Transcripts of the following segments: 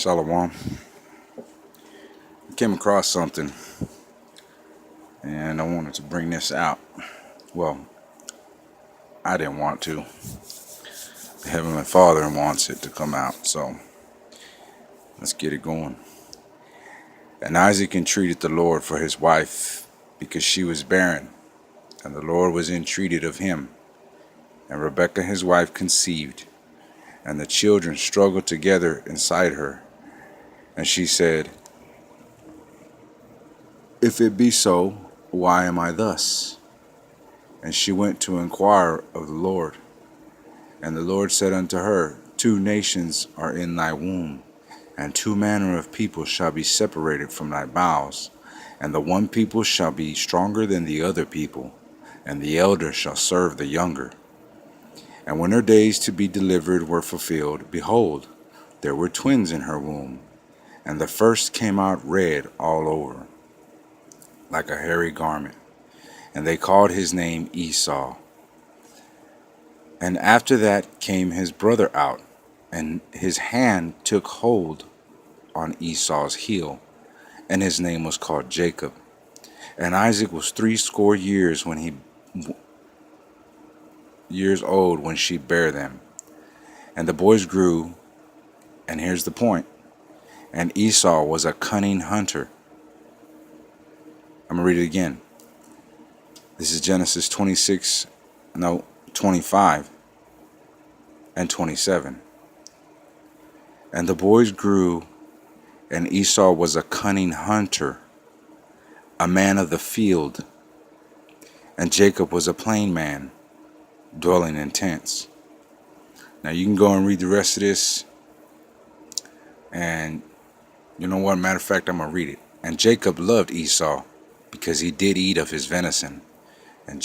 Shalom. I came across something and I wanted to bring this out. Well, I didn't want to. The Heavenly Father wants it to come out, so let's get it going. And Isaac entreated the Lord for his wife because she was barren, and the Lord was entreated of him. And Rebekah his wife conceived, and the children struggled together inside her. And she said, "If it be so, why am I thus?" And she went to inquire of the Lord. And the Lord said unto her, 2 nations are in thy womb, and 2 manner of people shall be separated from thy bowels. And the one people shall be stronger than the other people, and the elder shall serve the younger. And when her days to be delivered were fulfilled, behold, there were twins in her womb. And the first came out red all over, like a hairy garment. And they called his name Esau. And after that came his brother out, and his hand took hold on Esau's heel, and his name was called Jacob. And Isaac was 80 years old when she bare them. And the boys grew, and here's the point, and Esau was a cunning hunter. I'm going to read it again. This is Genesis 25 and 27. And the boys grew, and Esau was a cunning hunter, a man of the field, and Jacob was a plain man, dwelling in tents. Now you can go and read the rest of this, and you know what, matter of fact, I'm going to read it. And Jacob loved Esau, because he did eat of his venison. And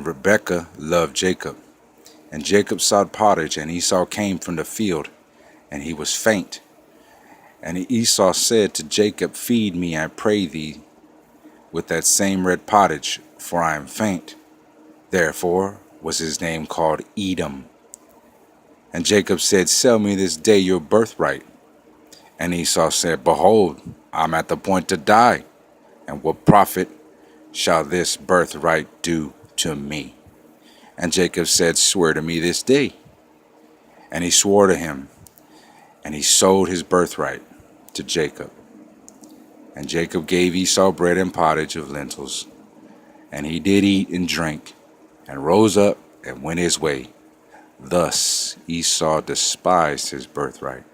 Rebekah loved Jacob. And Jacob sought pottage, and Esau came from the field, and he was faint. And Esau said to Jacob, "Feed me, I pray thee, with that same red pottage, for I am faint." Therefore was his name called Edom. And Jacob said, "Sell me this day your birthright." And Esau said, "Behold, I'm at the point to die, and what profit shall this birthright do to me?" And Jacob said, "Swear to me this day." And he swore to him, and he sold his birthright to Jacob. And Jacob gave Esau bread and pottage of lentils, and he did eat and drink, and rose up and went his way. Thus Esau despised his birthright.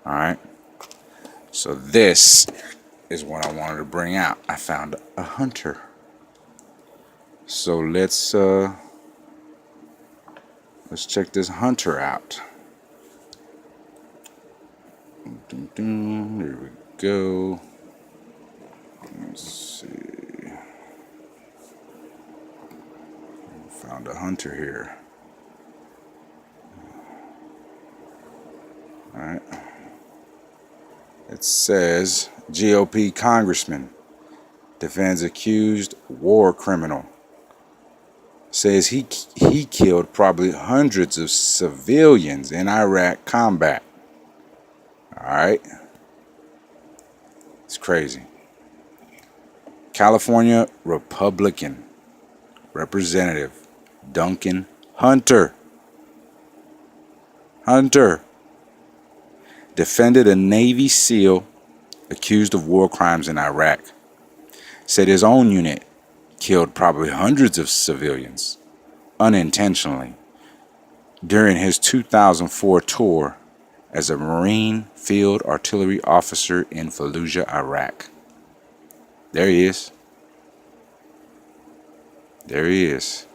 All right. So this is what I wanted to bring out. I found a hunter. So let's check this hunter out. There we go. Let's see. Found a hunter here. All right. It says GOP congressman defends accused war criminal. Says he killed probably hundreds of civilians in Iraq combat. All right. It's crazy. California Republican Representative Duncan Hunter defended a Navy SEAL accused of war crimes in Iraq. Said his own unit killed probably hundreds of civilians unintentionally during his 2004 tour as a Marine field artillery officer in Fallujah, Iraq. There he is. There he is.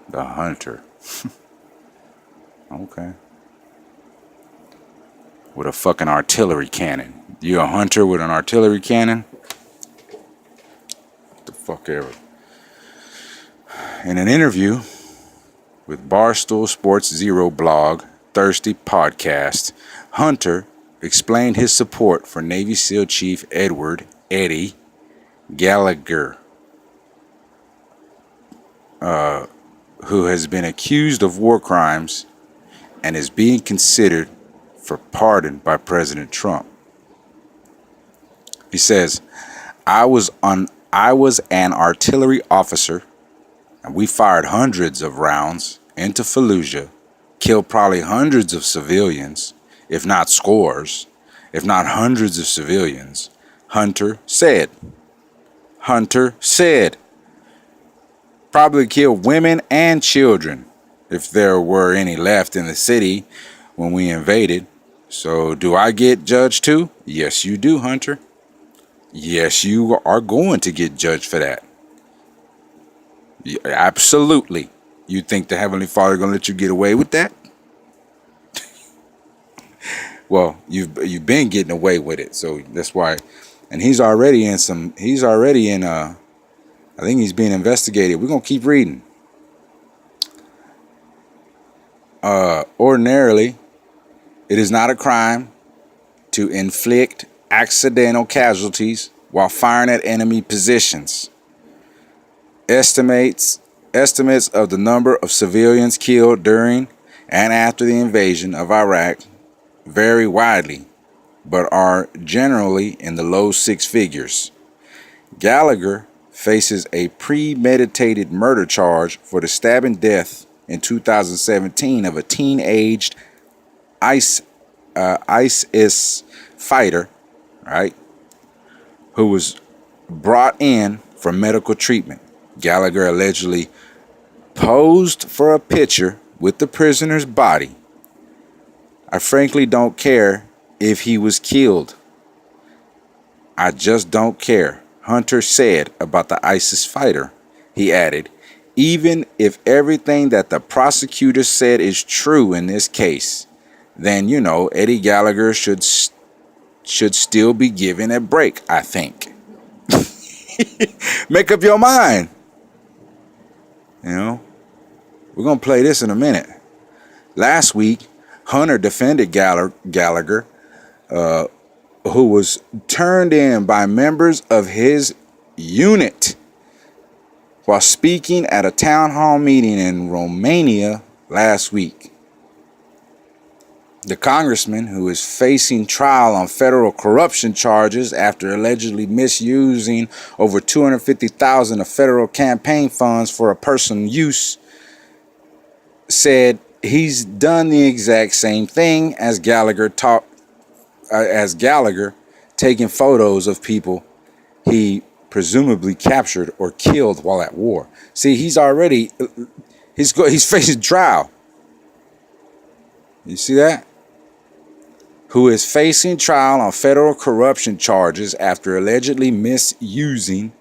The hunter. Okay. With a fucking artillery cannon. You a hunter with an artillery cannon? What the fuck ever. In an interview with Barstool Sports Zero blog, Thirsty Podcast, Hunter explained his support for Navy SEAL Chief Edward Eddie Gallagher, who has been accused of war crimes and is being considered for pardon by President Trump. He says, I was an artillery officer, and we fired hundreds of rounds into Fallujah, killed probably hundreds of civilians, if not scores, if not hundreds of civilians. Hunter said. Hunter said. Probably killed women and children, if there were any left in the city when we invaded. So do I get judged too? Yes, you do, Hunter. Yes, you are going to get judged for that. Yeah, absolutely. You think the Heavenly Father going to let you get away with that? Well, you've been getting away with it, so that's why. And he's already in I think he's being investigated. We're going to keep reading. Ordinarily, it is not a crime to inflict accidental casualties while firing at enemy positions. Estimates of the number of civilians killed during and after the invasion of Iraq vary widely, but are generally in the low six figures. Gallagher faces a premeditated murder charge for the stabbing death in 2017 of a teenaged ISIS fighter, right, who was brought in for medical treatment. Gallagher allegedly posed for a picture with the prisoner's body. I frankly don't care if he was killed. I just don't care, Hunter said about the ISIS fighter. He added, even if everything that the prosecutor said is true in this case, then, Eddie Gallagher should still be given a break, I think. Make up your mind. We're going to play this in a minute. Last week, Hunter defended Gallagher, who was turned in by members of his unit while speaking at a town hall meeting in Romania last week. The congressman, who is facing trial on federal corruption charges after allegedly misusing over $250,000 of federal campaign funds for a personal use, said he's done the exact same thing as Gallagher taking photos of people he presumably captured or killed while at war. See, he's facing trial. You see that? Who is facing trial on federal corruption charges after allegedly misusing,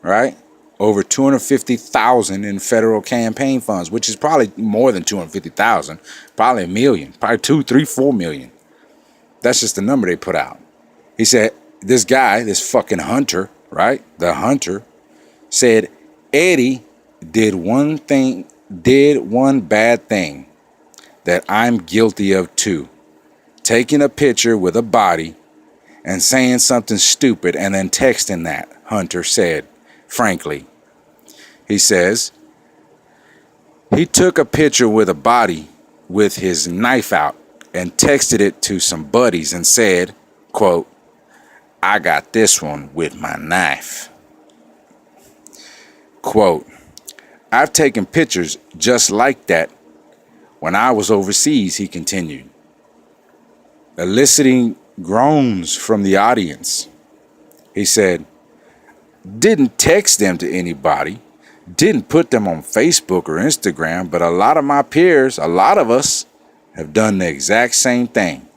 right, over $250,000 in federal campaign funds, which is probably more than $250,000, probably $1 million, probably $2, $3, $4 million. That's just the number they put out. He said, this guy, this fucking Hunter, right, the Hunter, said Eddie did one bad thing that I'm guilty of too. Taking a picture with a body and saying something stupid and then texting that, Hunter said, frankly. He says, he took a picture with a body with his knife out and texted it to some buddies and said, quote, I got this one with my knife. Quote, I've taken pictures just like that when I was overseas, he continued, eliciting groans from the audience. He said, didn't text them to anybody, didn't put them on Facebook or Instagram, but a lot of my peers, a lot of us, have done the exact same thing.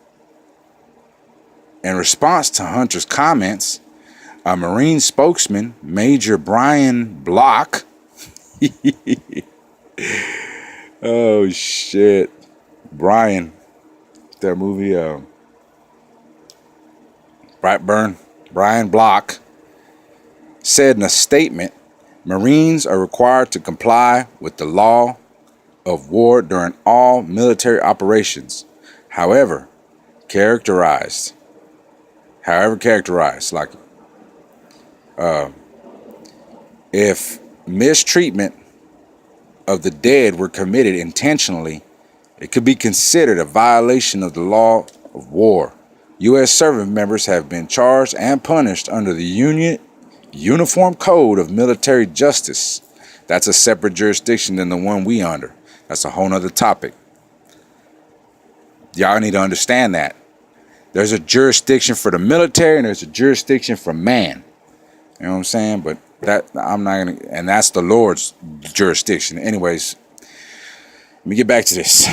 In response to Hunter's comments, a Marine spokesman, Major Brian Block, oh shit, Brian, that movie, Brian Block, said in a statement, Marines are required to comply with the law of war during all military operations. However characterized, like if mistreatment of the dead were committed intentionally, it could be considered a violation of the law of war. U.S. service members have been charged and punished under the Uniform Code of Military Justice. That's a separate jurisdiction than the one we under. That's a whole nother topic. Y'all need to understand that. There's a jurisdiction for the military and there's a jurisdiction for man. You know what I'm saying? But that I'm not gonna, and that's the Lord's jurisdiction. Anyways, let me get back to this.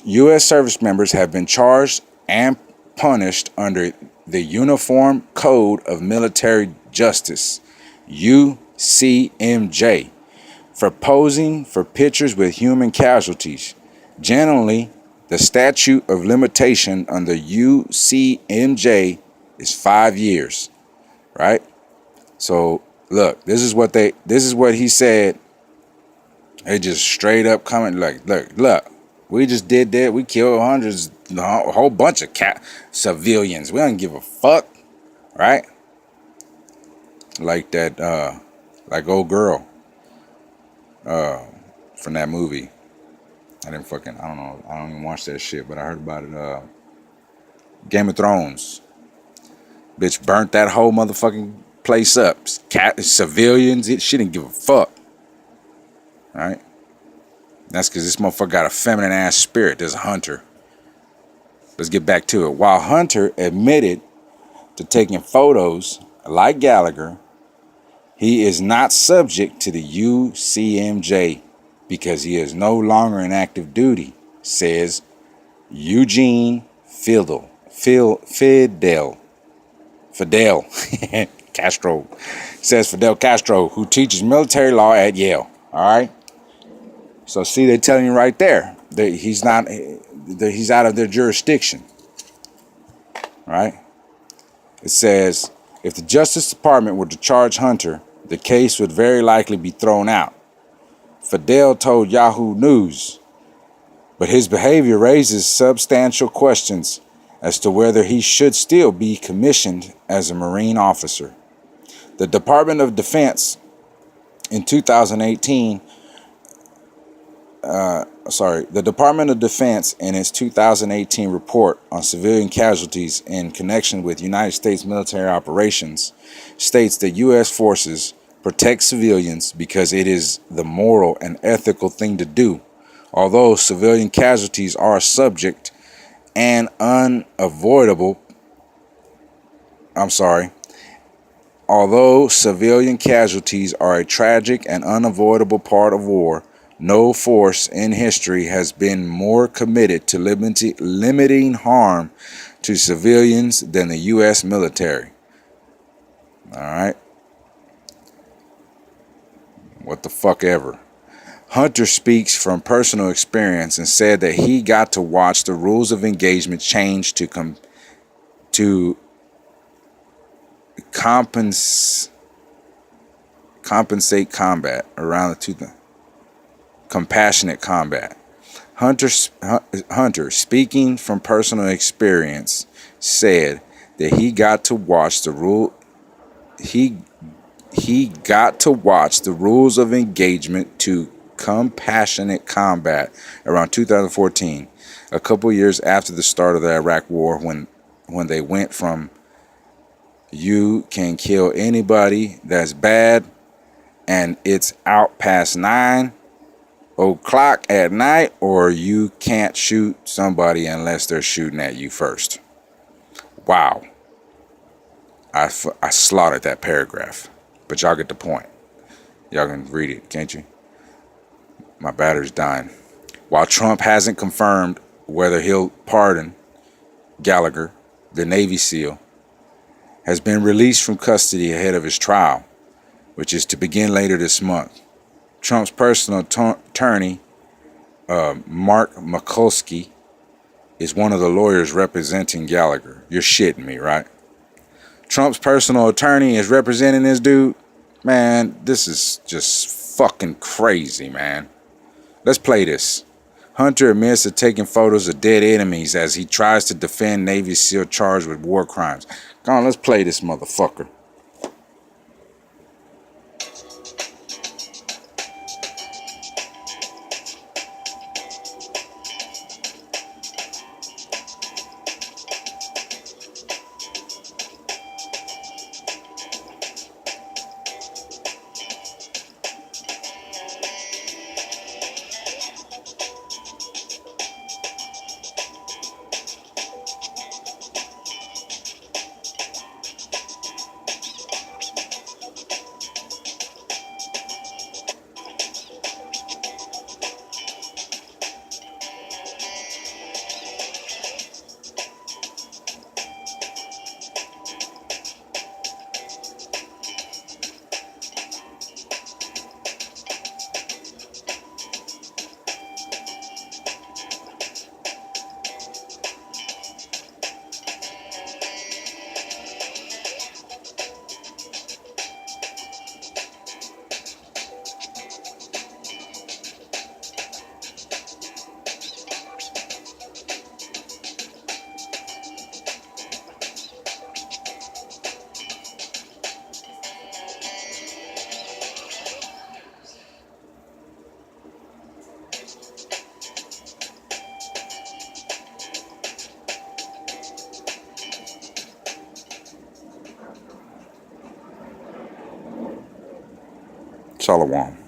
U.S. service members have been charged and punished under the Uniform Code of Military Justice, UCMJ, for posing for pictures with human casualties. Generally, the statute of limitation under UCMJ is 5 years, right? So look, this is what he said. They just straight up coming like, look, we just did that. We killed hundreds, a whole bunch of civilians. We don't give a fuck, right? Like that, like old girl, from that movie. I don't know. I don't even watch that shit, but I heard about it. Game of Thrones. Bitch burnt that whole motherfucking place up. Civilians, she didn't give a fuck. Right? That's because this motherfucker got a feminine ass spirit. There's a Hunter. Let's get back to it. While Hunter admitted to taking photos like Gallagher, he is not subject to the UCMJ because he is no longer in active duty, says Eugene Fidel Castro. Says Fidel Castro, who teaches military law at Yale. All right. So see, they're telling you right there that he's out of their jurisdiction. Right. It says if the Justice Department were to charge Hunter, the case would very likely be thrown out. Fidel told Yahoo News, but his behavior raises substantial questions as to whether he should still be commissioned as a Marine officer. The Department of Defense in 2018, the Department of Defense in its 2018 report on civilian casualties in connection with United States military operations states that U.S. forces protect civilians because it is the moral and ethical thing to do. Although civilian casualties are subject and unavoidable, although civilian casualties are a tragic and unavoidable part of war, no force in history has been more committed to limiting harm to civilians than the U.S. military. All right. What the fuck ever. Hunter speaks from personal experience and said that he got to watch the rules of engagement change to compensate combat around the 2000. Compassionate combat. Hunter, speaking from personal experience, said that he got to watch the rules of engagement to compassionate combat around 2014, a couple years after the start of the Iraq War, when they went from you can kill anybody that's bad and it's out past 9 o'clock at night, or you can't shoot somebody unless they're shooting at you first. Wow. I slaughtered that paragraph, but y'all get the point. Y'all can read it, can't you? My battery's dying. While Trump hasn't confirmed whether he'll pardon Gallagher, the Navy SEAL, has been released from custody ahead of his trial, which is to begin later this month. Trump's personal attorney, Mark Mikulski, is one of the lawyers representing Gallagher. You're shitting me, right? Trump's personal attorney is representing this dude? Man, this is just fucking crazy, man. Let's play this. Hunter admits to taking photos of dead enemies as he tries to defend Navy SEAL charged with war crimes. Come on, let's play this motherfucker. Shalom.